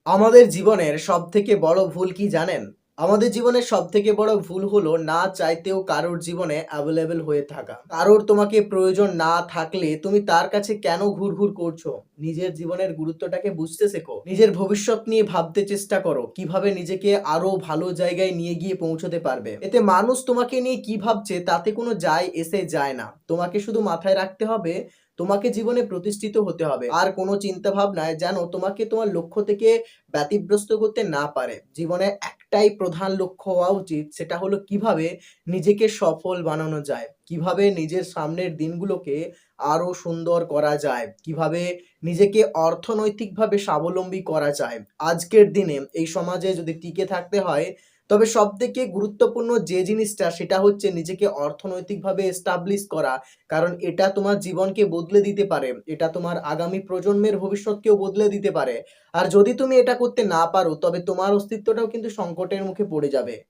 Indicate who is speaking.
Speaker 1: আমাদের জীবনের সবথেকে বড় ভুল কি জানেন? আমাদের জীবনের সবথেকে বড় ভুল হলো না চাইতেও কারোর জীবনে available হয়ে থাকা। কারোর তোমাকে প্রয়োজন না থাকলে তুমি তার কাছে কেন ঘুরঘুর করছো? নিজের জীবনের গুরুত্বটাকে বুঝতে শেখো। নিজের ভবিষ্যৎ নিয়ে ভাবতে চেষ্টা করো। কিভাবে নিজেকে আরো ভালো জায়গায় নিয়ে গিয়ে পৌঁছতে পারবে। এতে মানুষ তোমাকে নিয়ে কি ভাবছে তাতে কোনো যায় এসে যায় না। তোমাকে শুধু মাথায় রাখতে হবে তোমাকে জীবনে প্রতিষ্ঠিত হতে হবে। আর কোনো চিন্তা ভাবনায় যেন তোমাকে তোমার লক্ষ্য থেকে ব্যতিব্যস্ত করতে না পারে। জীবনে একটাই প্রধান লক্ষ্য হওয়া উচিত, সেটা হলো কিভাবে নিজেকে সফল বানানো যায়, কিভাবে নিজের সামনের দিনগুলোকে আরো সুন্দর করা যায়, কিভাবে নিজেকে অর্থনৈতিকভাবে স্বাবলম্বী করা যায়। আজকের দিনে এই সমাজে যদি টিকে থাকতে হয় তবে সবথেকে গুরুত্বপূর্ণ যে জিনিসটা সেটা হচ্ছে নিজেকে অর্থনৈতিকভাবে এস্টাবলিশ করা। কারণ এটা তোমার জীবনকে বদলে দিতে পারে। এটা তোমার আগামী প্রজন্মের ভবিষ্যৎকেও বদলে দিতে পারে। আর যদি তুমি এটা করতে না পারো তবে তোমার অস্তিত্বটাও কিন্তু সংকটের মুখে পড়ে যাবে।